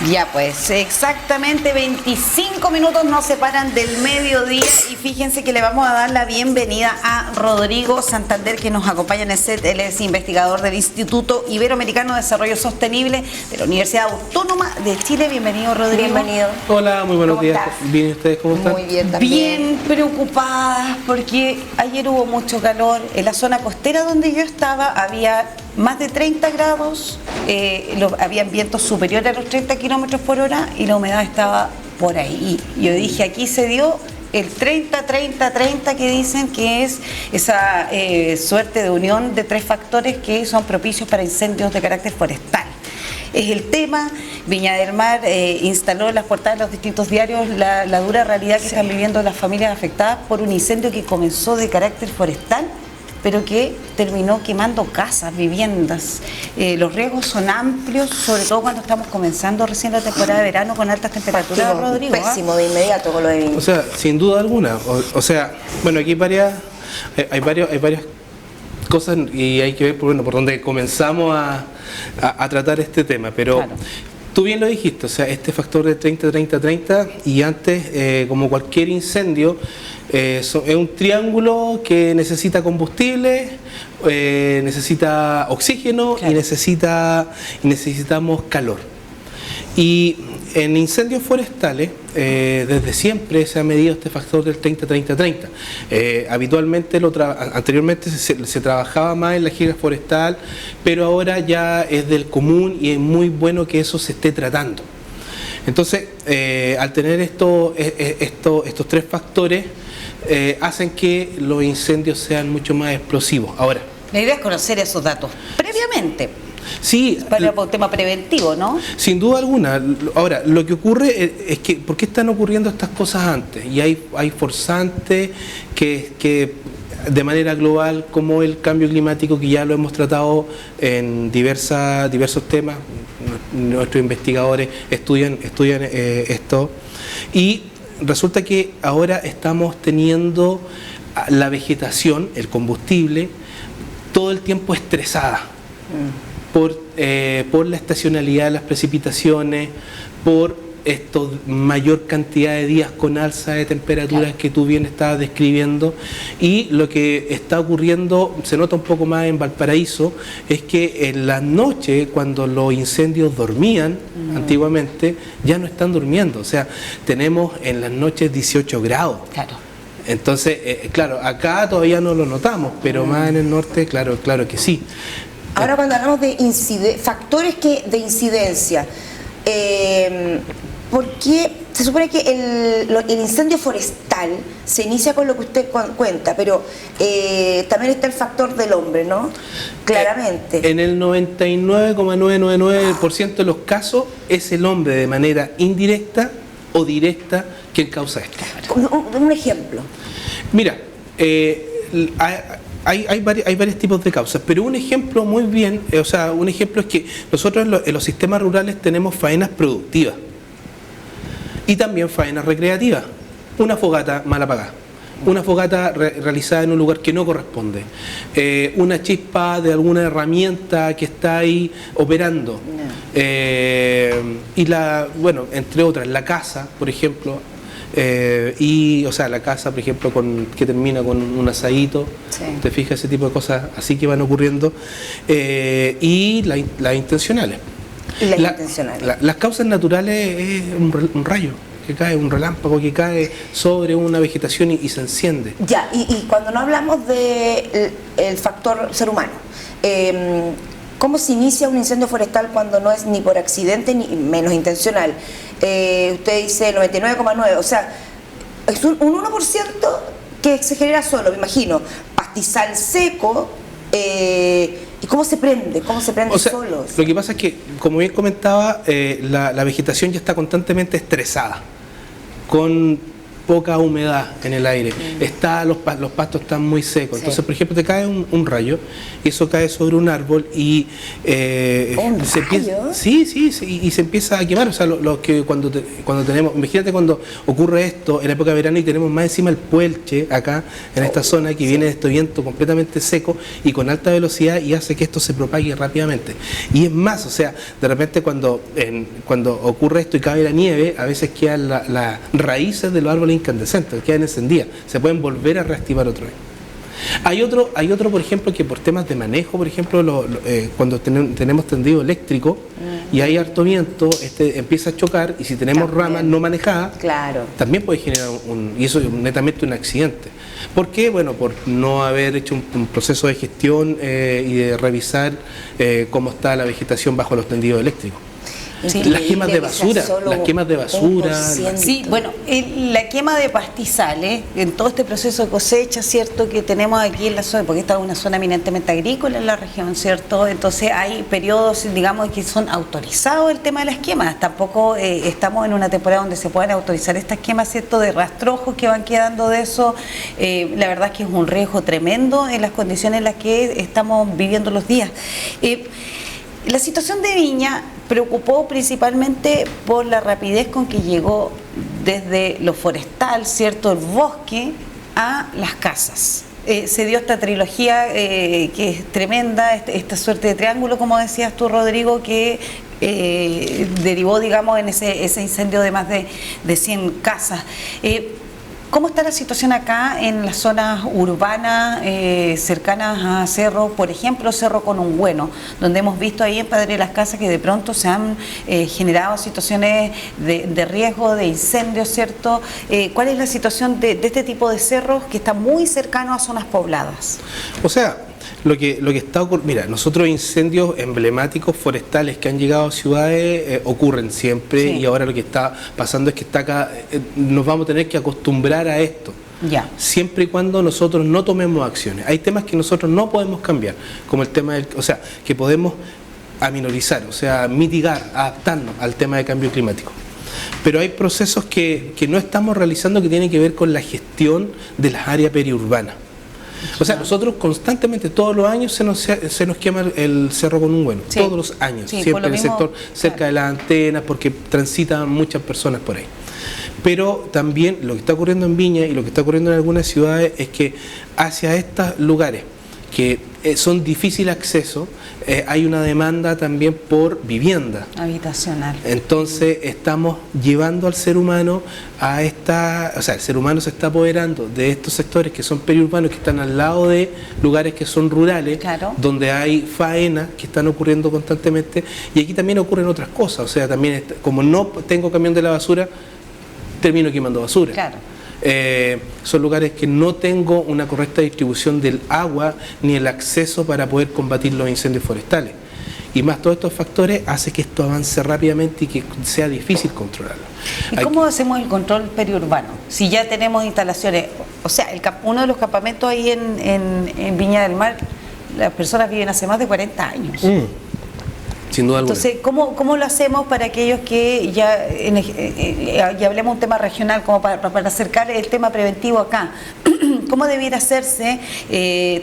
Ya pues, exactamente 25 minutos nos separan del mediodía y fíjense que le vamos a dar la bienvenida a Rodrigo Santander, que nos acompaña en el set. Él es investigador del Instituto Iberoamericano de Desarrollo Sostenible de la Universidad Autónoma de Chile. Bienvenido, Rodrigo. Bienvenido. Hola, muy buenos días. ¿Estás? Bien, ¿ustedes cómo están? Muy bien también. Bien preocupadas porque ayer hubo mucho calor. En la zona costera donde yo estaba había más de 30 grados, habían vientos superiores a los 30 kilómetros por hora y la humedad estaba por ahí. Y yo dije, aquí se dio el 30-30-30 que dicen que es esa suerte de unión de tres factores que son propicios para incendios de carácter forestal. Es el tema. Viña del Mar instaló en las portadas de los distintos diarios la dura realidad que están viviendo las familias afectadas por un incendio que comenzó de carácter forestal, pero que terminó quemando casas, viviendas. Los riesgos son amplios, sobre todo cuando estamos comenzando recién la temporada de verano con altas temperaturas, Rodrigo. Pésimo de inmediato con lo de Viña. O sea, sin duda alguna. O sea, bueno, aquí hay varias cosas y hay que ver por dónde comenzamos a tratar este tema, pero claro. Tú bien lo dijiste, o sea, este factor de 30-30-30 y antes, como cualquier incendio, es un triángulo que necesita combustible, necesita oxígeno, claro, y necesitamos calor. Y en incendios forestales, desde siempre se ha medido este factor del 30-30-30. Habitualmente, anteriormente se trabajaba más en la giga forestal, pero ahora ya es del común y es muy bueno que eso se esté tratando. Entonces, al tener estos tres factores, hacen que los incendios sean mucho más explosivos. Ahora, la idea es conocer esos datos previamente. Sí, para un tema preventivo, ¿no? Sin duda alguna. Ahora, lo que ocurre es que, ¿por qué están ocurriendo estas cosas antes? Y hay forzantes que de manera global, como el cambio climático, que ya lo hemos tratado en diversos temas, nuestros investigadores estudian esto, y resulta que ahora estamos teniendo la vegetación, el combustible, todo el tiempo estresada. Por la estacionalidad de las precipitaciones, por mayor cantidad de días con alza de temperaturas, claro, que tú bien estabas describiendo, y lo que está ocurriendo, se nota un poco más en Valparaíso, es que en las noches, cuando los incendios dormían antiguamente, ya no están durmiendo, o sea, tenemos en las noches 18 grados. Claro. Entonces, claro, acá todavía no lo notamos, pero más en el norte, claro que sí. Ahora, cuando hablamos de factores de incidencia, ¿por qué se supone que el incendio forestal se inicia con lo que usted cuenta, pero también está el factor del hombre, ¿no? Claramente. En el 99,999% de los casos es el hombre de manera indirecta o directa quien causa esto. Un ejemplo. Mira, hay varios tipos de causas, pero un ejemplo muy bien, un ejemplo es que nosotros en los sistemas rurales tenemos faenas productivas y también faenas recreativas. Una fogata mal apagada, una fogata realizada en un lugar que no corresponde, una chispa de alguna herramienta que está ahí operando, y entre otras, la casa, por ejemplo. La casa, por ejemplo, que termina con un asadito, sí, te fijas, ese tipo de cosas así que van ocurriendo, y las intencionales. Las causas naturales es un rayo que cae, un relámpago que cae sobre una vegetación y se enciende. Ya, y cuando no hablamos del factor ser humano, ¿cómo se inicia un incendio forestal cuando no es ni por accidente ni menos intencional? Usted dice 99,9, o sea, es un 1% que se genera solo, me imagino, pastizal seco. ¿Y cómo se prende? ¿Cómo se prende solo? Lo que pasa es que, como bien comentaba, la vegetación ya está constantemente estresada, con poca humedad en el aire, los pastos están muy secos. Entonces, por ejemplo, te cae un rayo, y eso cae sobre un árbol y se empieza, y se empieza a quemar. O sea, lo que cuando tenemos, imagínate cuando ocurre esto en la época de verano y tenemos más encima el puelche acá en esta zona que viene de este viento completamente seco y con alta velocidad y hace que esto se propague rápidamente. Y es más, o sea, de repente cuando ocurre esto y cae la nieve, a veces quedan las raíces de los árboles incandescentes, quedan encendidas, se pueden volver a reactivar otra vez. Hay otro, por ejemplo, que por temas de manejo, por ejemplo, cuando tenemos tendido eléctrico y hay harto viento, empieza a chocar, y si tenemos ramas no manejadas, también puede generar y eso es netamente un accidente. ¿Por qué? Bueno, por no haber hecho un proceso de gestión y de revisar cómo está la vegetación bajo los tendidos eléctricos. Sí, las quemas de basura, Sí, bueno, la quema de pastizales, en todo este proceso de cosecha, ¿cierto?, que tenemos aquí en la zona, porque esta es una zona eminentemente agrícola en la región, ¿cierto? Entonces hay periodos, digamos, que son autorizados el tema de las quemas. Tampoco estamos en una temporada donde se puedan autorizar estas quemas, ¿cierto?, de rastrojos que van quedando de eso. La verdad es que es un riesgo tremendo en las condiciones en las que estamos viviendo los días. La situación de Viña preocupó principalmente por la rapidez con que llegó desde lo forestal, ¿cierto?, el bosque, a las casas. Se dio esta trilogía que es tremenda, esta suerte de triángulo, como decías tú, Rodrigo, que derivó, digamos, en ese incendio de más de 100 casas. ¿Cómo está la situación acá en las zonas urbanas cercanas a Cerro, por ejemplo, Cerro Conungüeno, donde hemos visto ahí en Padre Las Casas que de pronto se han generado situaciones de riesgo, de incendios, ¿cierto? ¿Cuál es la situación de este tipo de cerros que está muy cercano a zonas pobladas? O sea, lo que está ocurriendo, mira, nosotros incendios emblemáticos forestales que han llegado a ciudades ocurren siempre, y ahora lo que está pasando es que está acá, nos vamos a tener que acostumbrar a esto. Ya. Siempre y cuando nosotros no tomemos acciones. Hay temas que nosotros no podemos cambiar, como el tema que podemos aminorizar, o sea, mitigar, adaptarnos al tema de cambio climático. Pero hay procesos que no estamos realizando que tienen que ver con la gestión de las áreas periurbanas. O sea, nosotros constantemente, todos los años se nos quema el Cerro Conungüeno, todos los años, siempre en el sector cerca de las antenas, porque transitan muchas personas por ahí. Pero también lo que está ocurriendo en Viña y lo que está ocurriendo en algunas ciudades es que hacia estos lugares que son difícil acceso, hay una demanda también por vivienda habitacional. Entonces estamos llevando al ser humano a el ser humano se está apoderando de estos sectores que son periurbanos, que están al lado de lugares que son rurales, donde hay faenas que están ocurriendo constantemente, y aquí también ocurren otras cosas. O sea, también como no tengo camión de la basura, termino quemando basura. Son lugares que no tengo una correcta distribución del agua ni el acceso para poder combatir los incendios forestales, y más todos estos factores hace que esto avance rápidamente y que sea difícil controlarlo. ¿Y cómo hacemos el control periurbano? Si ya tenemos instalaciones, o sea, uno de los campamentos ahí en Viña del Mar, las personas viven hace más de 40 años. Sin duda alguna. Entonces, ¿cómo lo hacemos para aquellos que ya hablemos un tema regional, como para acercar el tema preventivo acá? ¿Cómo debiera hacerse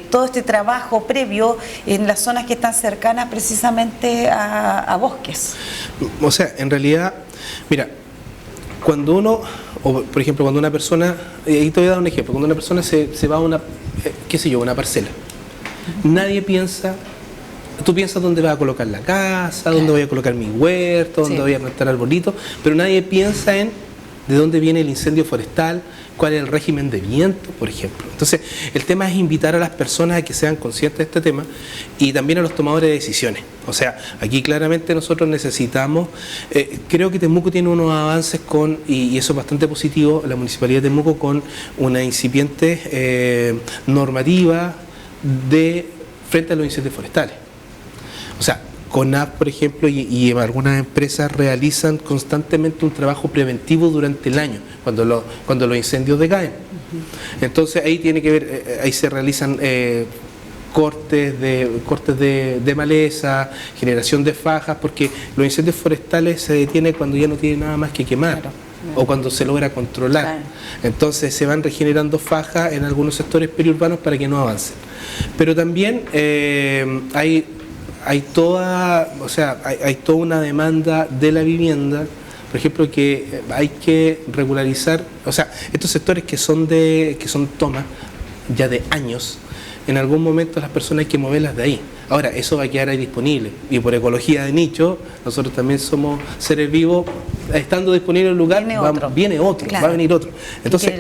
todo este trabajo previo en las zonas que están cercanas precisamente a bosques? O sea, en realidad, mira, cuando uno, o por ejemplo, cuando una persona, ahí te voy a dar un ejemplo, cuando una persona se va a una, una parcela, nadie piensa. Tú piensas dónde vas a colocar la casa, dónde voy a colocar mi huerto, dónde voy a plantar arbolitos, pero nadie piensa en de dónde viene el incendio forestal, cuál es el régimen de viento, por ejemplo. Entonces, el tema es invitar a las personas a que sean conscientes de este tema, y también a los tomadores de decisiones. O sea, aquí claramente nosotros necesitamos, creo que Temuco tiene unos avances y eso es bastante positivo, la Municipalidad de Temuco, con una incipiente normativa frente a los incendios forestales. O sea, CONAF, por ejemplo, y algunas empresas realizan constantemente un trabajo preventivo durante el año, cuando los incendios decaen. Entonces ahí tiene que ver, ahí se realizan cortes de maleza, generación de fajas, porque los incendios forestales se detienen cuando ya no tiene nada más que quemar. Claro. O cuando se logra controlar. Claro. Entonces se van regenerando fajas en algunos sectores periurbanos para que no avancen. Pero también hay toda una demanda de la vivienda, por ejemplo, que hay que regularizar, o sea, estos sectores que son tomas ya de años, en algún momento las personas hay que moverlas de ahí. Ahora, eso va a quedar ahí disponible, y por ecología de nicho, nosotros también somos seres vivos, estando disponible el lugar, viene otro, claro. Va a venir otro. Entonces,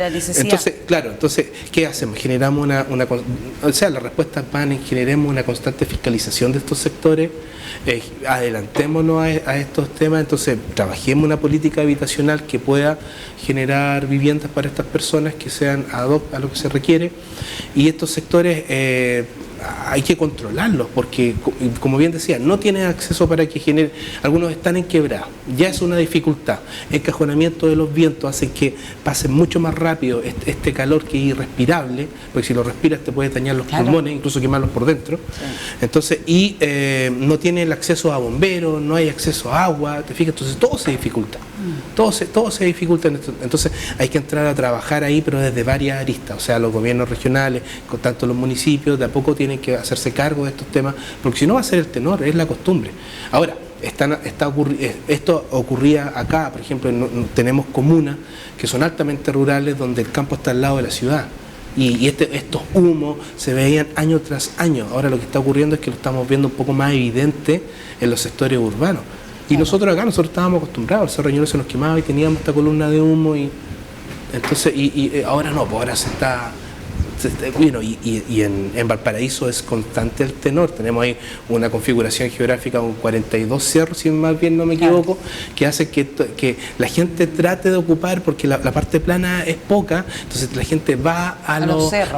¿qué hacemos? Generamos la respuesta van en generemos una constante fiscalización de estos sectores, adelantémonos a estos temas, entonces trabajemos una política habitacional que pueda generar viviendas para estas personas que sean ad hoc a lo que se requiere, y estos sectores hay que controlarlos, porque como bien decía, no tienen acceso para que genere, algunos están en quebrada, ya es una dificultad, el encajonamiento de los vientos hace que pase mucho más rápido este calor que es irrespirable, porque si lo respiras te puede dañar los pulmones, incluso quemarlos por dentro, entonces, no tiene el acceso a bomberos, no hay acceso a agua, te fijas, entonces todo se dificulta, todo se dificulta, entonces hay que entrar a trabajar ahí, pero desde varias aristas, o sea, los gobiernos regionales, con tanto los municipios, de a poco tienen que hacerse cargo de estos temas, porque si no va a ser el tenor, es la costumbre. Ahora, esto ocurría acá, por ejemplo, tenemos comunas que son altamente rurales donde el campo está al lado de la ciudad, y estos humos se veían año tras año. Ahora lo que está ocurriendo es que lo estamos viendo un poco más evidente en los sectores urbanos. Y nosotros estábamos acostumbrados, el Cerro Ñuble se nos quemaba y teníamos esta columna de humo, y entonces ahora no, pues ahora se está... Bueno, y en Valparaíso es constante el tenor, tenemos ahí una configuración geográfica con 42 cerros, si más bien no me equivoco, que hace que la gente trate de ocupar, porque la parte plana es poca, entonces la gente va a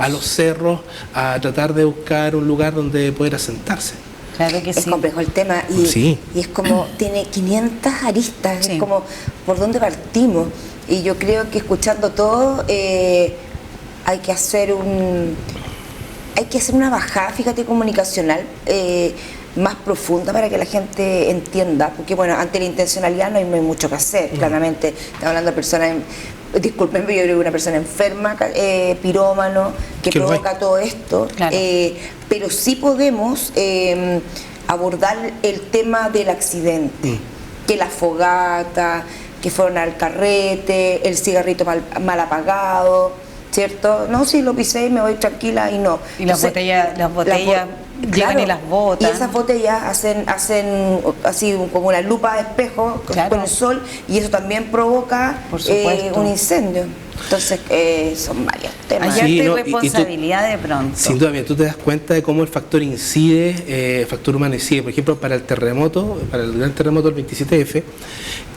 los cerros a tratar de buscar un lugar donde poder asentarse. Claro que sí. Es complejo el tema y es como, tiene 500 aristas, es como por dónde partimos, y yo creo que escuchando todo hay que hacer una bajada, fíjate, comunicacional más profunda para que la gente entienda, porque bueno, ante la intencionalidad no hay mucho que hacer, claramente, estamos hablando de personas, discúlpenme, yo creo que una persona enferma, pirómano, que provoca todo esto, pero sí podemos abordar el tema del accidente, que la fogata, que fueron al carrete, el cigarrito mal apagado, ¿cierto? No, si lo pisé y me voy tranquila, y no. Y las botellas llegan y las botan. Y esas botellas hacen así como una lupa de espejo con el sol, y eso también provoca un incendio. Entonces son varios temas. Hay responsabilidad de pronto. Sin duda, tú te das cuenta de cómo el factor incide, el factor humano incide. Por ejemplo, para el gran terremoto del 27F,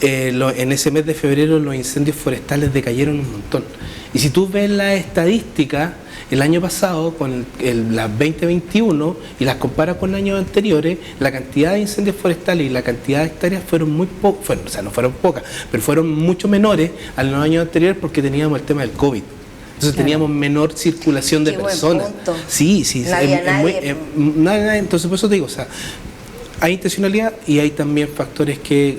en ese mes de febrero los incendios forestales decayeron un montón. Y si tú ves la estadística, el año pasado con la 2021 y las comparas con años anteriores, la cantidad de incendios forestales y la cantidad de hectáreas fueron muy pocas, o sea, no fueron pocas, pero fueron mucho menores a los años anteriores, porque teníamos el tema del COVID. Entonces teníamos menor circulación de personas. Sí, entonces por eso te digo, o sea, hay intencionalidad y hay también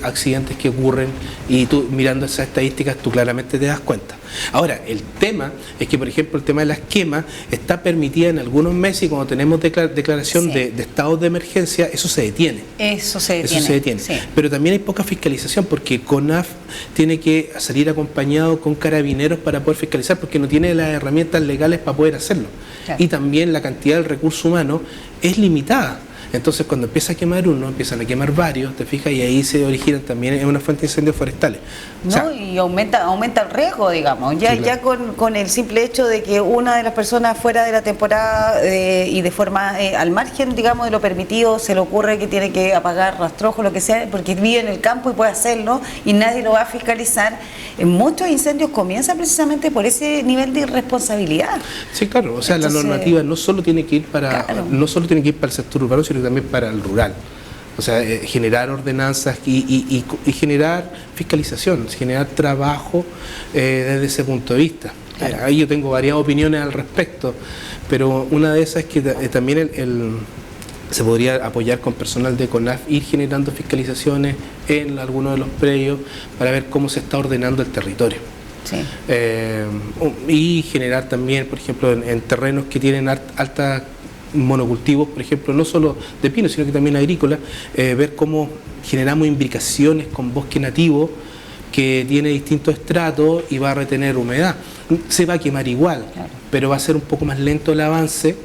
accidentes que ocurren, y tú mirando esas estadísticas tú claramente te das cuenta. Ahora, el tema es que, por ejemplo, el tema de las quemas está permitida en algunos meses, y cuando tenemos declaración de estados de emergencia, eso se detiene. Eso se detiene. Sí. Pero también hay poca fiscalización, porque CONAF tiene que salir acompañado con carabineros para poder fiscalizar, porque no tiene las herramientas legales para poder hacerlo. Claro. Y también la cantidad del recurso humano es limitada. Entonces, cuando empieza a quemar uno, empiezan a quemar varios, te fijas, y ahí se originan también en una fuente de incendios forestales. Y aumenta el riesgo, digamos. Ya con el simple hecho de que una de las personas fuera de la temporada y de forma al margen, digamos, de lo permitido, se le ocurre que tiene que apagar rastrojos, lo que sea, porque vive en el campo y puede hacerlo, y nadie lo va a fiscalizar. Muchos incendios comienzan precisamente por ese nivel de irresponsabilidad. Sí, claro. O sea, entonces, la normativa no solo tiene que ir para el sector urbano, sino también para el rural. O sea, generar ordenanzas y generar fiscalización, generar trabajo desde ese punto de vista. Ahí yo tengo varias opiniones al respecto, pero una de esas es que también se podría apoyar con personal de CONAF, ir generando fiscalizaciones en algunos de los predios para ver cómo se está ordenando el territorio. Sí. Y generar también, por ejemplo, en terrenos que tienen alta monocultivos, por ejemplo, no solo de pino, sino que también agrícola, ver cómo generamos imbricaciones con bosque nativo que tiene distintos estratos y va a retener humedad. Se va a quemar igual, claro, pero va a ser un poco más lento el avance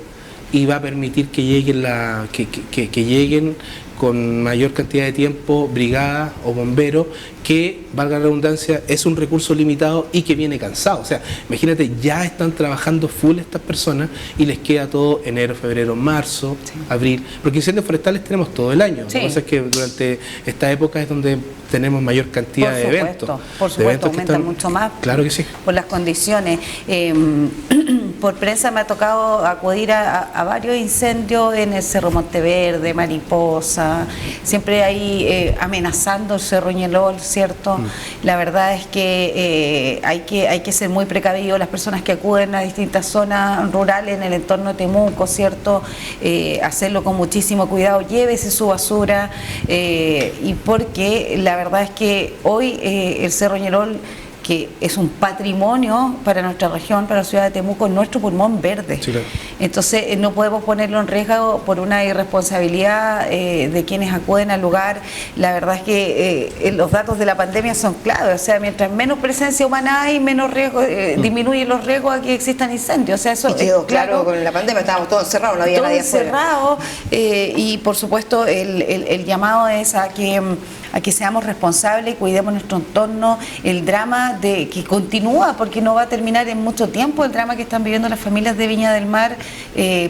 y va a permitir que lleguen, que lleguen con mayor cantidad de tiempo brigadas o bomberos, que, valga la redundancia, es un recurso limitado y que viene cansado. O sea, imagínate, ya están trabajando full estas personas y les queda todo enero, febrero, marzo, sí, abril, porque incendios forestales tenemos todo el año. Sí. Lo que pasa es que durante esta época es donde tenemos mayor cantidad de eventos. Por supuesto, aumentan mucho más. Claro que sí. Por las condiciones. Por prensa me ha tocado acudir a varios incendios en el Cerro Monteverde, Mariposa, siempre ahí amenazando el Cerro Ñelol, ¿cierto? La verdad es que hay que ser muy precavidos, las personas que acuden a distintas zonas rurales en el entorno de Temuco, ¿cierto? Hacerlo con muchísimo cuidado, llévese su basura, y porque la verdad es que hoy el Cerro Ñelol, que es un patrimonio para nuestra región, para la ciudad de Temuco, nuestro pulmón verde. Sí, claro. Entonces no podemos ponerlo en riesgo por una irresponsabilidad de quienes acuden al lugar. La verdad es que los datos de la pandemia son claves, o sea, mientras menos presencia humana hay, menos riesgo, disminuyen los riesgos a que existan incendios. O sea, eso quedó claro con la pandemia, estábamos todos encerrados, no había nadie afuera. Todos encerrados, y por supuesto el llamado es a que seamos responsables y cuidemos nuestro entorno. El drama que continúa, porque no va a terminar en mucho tiempo, el drama que están viviendo las familias de Viña del Mar,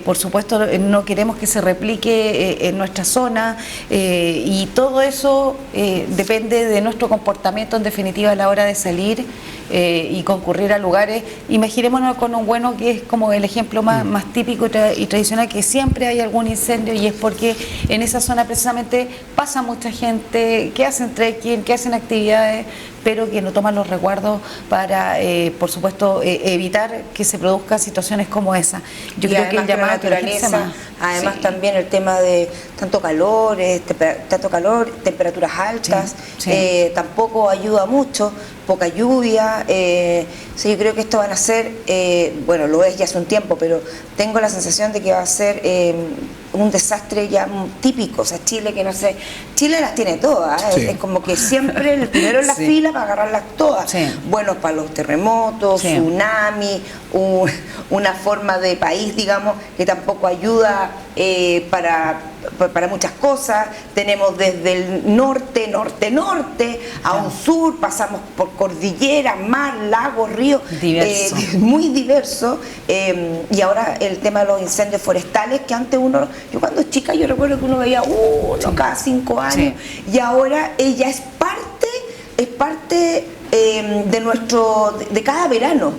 por supuesto no queremos que se replique en nuestra zona, y todo eso depende de nuestro comportamiento, en definitiva, a la hora de salir y concurrir a lugares. Imaginémonos con un bueno, que es como el ejemplo más típico y tradicional, que siempre hay algún incendio, y es porque en esa zona precisamente pasa mucha gente que hacen trekking, que hacen actividades, pero que no toman los resguardos para, por supuesto, evitar que se produzcan situaciones como esa. Yo creo que el llamado a naturaleza, además sí, también el tema de tanto calor, temperaturas altas, sí, sí, tampoco ayuda mucho, poca lluvia. Sí, yo creo que esto van a ser, bueno, lo es ya hace un tiempo, pero tengo la sensación de que va a ser un desastre ya típico. O sea, Chile, que no sé, Chile las tiene todas, sí, es como que siempre el primero en la sí, fila para agarrarlas todas. Sí. Buenos para los terremotos, sí, tsunami, una forma de país, digamos, que tampoco ayuda para muchas cosas. Tenemos desde el norte a un sur, pasamos por cordilleras, mar, lagos, ríos, muy diverso, y ahora el tema de los incendios forestales, que antes yo cuando chica, yo recuerdo que uno veía uno cada 5 años, sí, y ahora ella es parte de cada verano,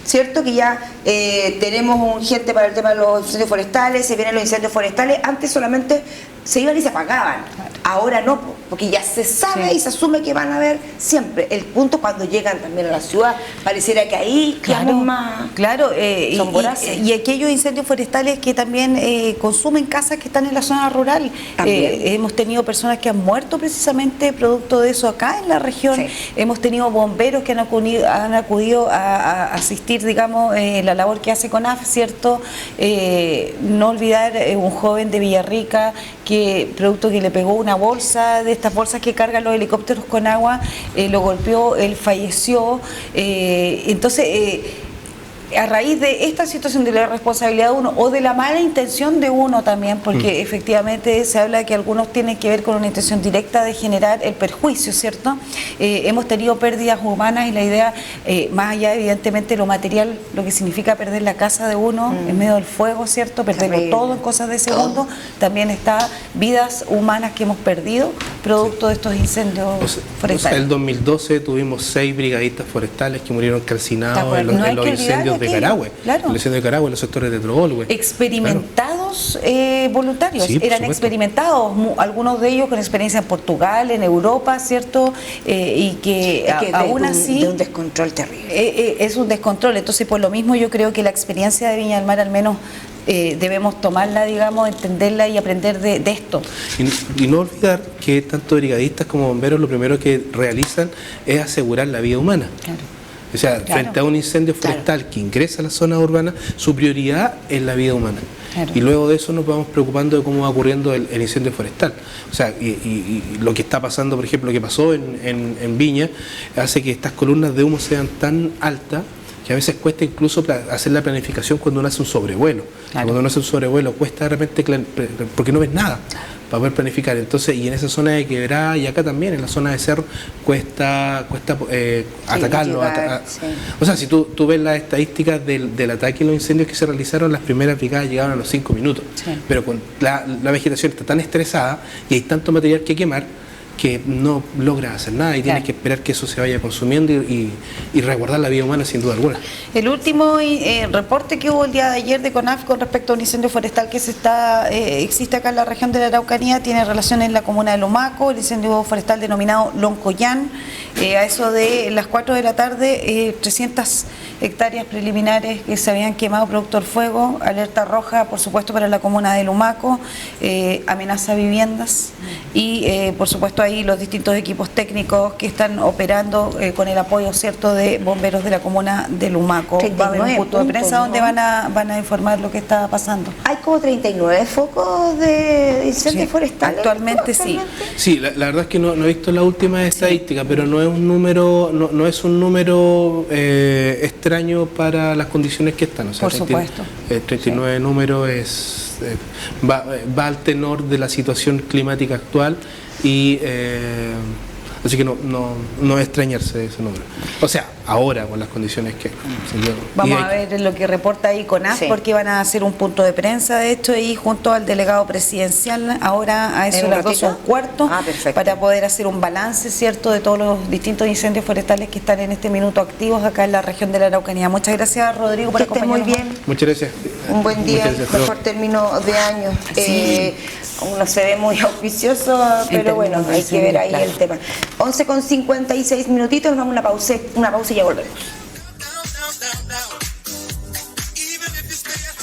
¿cierto? Que ya tenemos un gente para el tema de los incendios forestales, se vienen los incendios forestales, antes solamente se iban y se apagaban, ahora no, porque ya se sabe, sí, y se asume que van a haber siempre. El punto cuando llegan también a la ciudad, pareciera que ahí claro, más, claro, son voraces. Y aquellos incendios forestales que también consumen casas que están en la zona rural. Hemos tenido personas que han muerto precisamente producto de eso acá en la región. Sí. Hemos tenido bomberos que han acudido a asistir, digamos, la labor que hace CONAF, ¿cierto? No olvidar un joven de Villarrica que, producto que le pegó una bolsa, de estas bolsas que cargan los helicópteros con agua, lo golpeó, él falleció. Entonces, a raíz de esta situación de la responsabilidad de uno o de la mala intención de uno también, porque efectivamente se habla de que algunos tienen que ver con una intención directa de generar el perjuicio, ¿cierto? Hemos tenido pérdidas humanas, y la idea, más allá evidentemente lo material, lo que significa perder la casa de uno en medio del fuego, ¿cierto? Perderlo todo en cosas de segundos, también está vidas humanas que hemos perdido producto de estos incendios forestales. O sea, el 2012 tuvimos 6 brigadistas forestales que murieron calcinados en los incendios los de aquello, Carahue, claro. el incendio de Carahue, en los sectores de Trogolwe. Experimentados voluntarios, Sí, por eran supuesto. experimentados, algunos de ellos con experiencia en Portugal, en Europa, ¿cierto? Y que, Es que aún así de un descontrol terrible. es un descontrol. Entonces, por lo mismo, yo creo que la experiencia de Viña del Mar, al menos, debemos tomarla, digamos, entenderla y aprender de esto. Y no olvidar que tanto brigadistas como bomberos lo primero que realizan es asegurar la vida humana. Claro. O sea, Claro. frente a un incendio forestal que ingresa a la zona urbana, su prioridad es la vida humana. Claro. Y luego de eso nos vamos preocupando de cómo va ocurriendo el incendio forestal. O sea, y lo que está pasando, por ejemplo, lo que pasó en Viña, hace que estas columnas de humo sean tan altas que a veces cuesta incluso hacer la planificación cuando uno hace un sobrevuelo. Claro. Cuando uno hace un sobrevuelo cuesta de repente, porque no ves nada para poder planificar. Entonces, y en esa zona de quebrada y acá también, en la zona de cerro, cuesta atacarlo. llegar, sí. O sea, si tú ves las estadísticas del ataque y los incendios que se realizaron, las primeras brigadas llegaron a los 5 minutos. Sí. Pero con la vegetación está tan estresada y hay tanto material que quemar que no logras hacer nada y tienes Claro. que esperar que eso se vaya consumiendo y resguardar la vida humana sin duda alguna. El último reporte que hubo el día de ayer de CONAF con respecto a un incendio forestal que existe acá en la región de la Araucanía tiene relación en la comuna de Lumaco, el incendio forestal denominado Loncoyán. A eso de las 4 de la tarde, 300 hectáreas preliminares que se habían quemado producto del fuego, alerta roja, por supuesto, para la comuna de Lumaco, amenaza a viviendas y, por supuesto, ahí los distintos equipos técnicos que están operando con el apoyo, ¿cierto?, de bomberos de la comuna de Lumaco. Va a haber un 39 punto de prensa puntos, donde ¿no? van a informar lo que está pasando. Hay como 39 focos de incendios Sí, forestales. actualmente sí. Sí, la verdad es que no he visto la última estadística, pero no es un número, no es un número extraño para las condiciones que están. O sea, Por supuesto. 39 números va al tenor de la situación climática actual y así que no es extrañarse de ese número. O sea, ahora con las condiciones que Vamos a ver lo que reporta ahí CONAF, Sí. porque van a hacer un punto de prensa, de hecho, y junto al delegado presidencial, ahora a eso ¿En de un las 12:15, Ah, perfecto. para poder hacer un balance, ¿cierto?, de todos los distintos incendios forestales que están en este minuto activos acá en la región de la Araucanía. Muchas gracias, Rodrigo, por Que esté muy acompañarnos. bien. Muchas gracias. Un buen día, Muchas gracias. mejor término de año. Sí. Uno se ve muy auspicioso, pero términos bueno, de hay que ver ahí claro. el tema. 11:56 minutitos, nos vamos a una pausa y ya volvemos.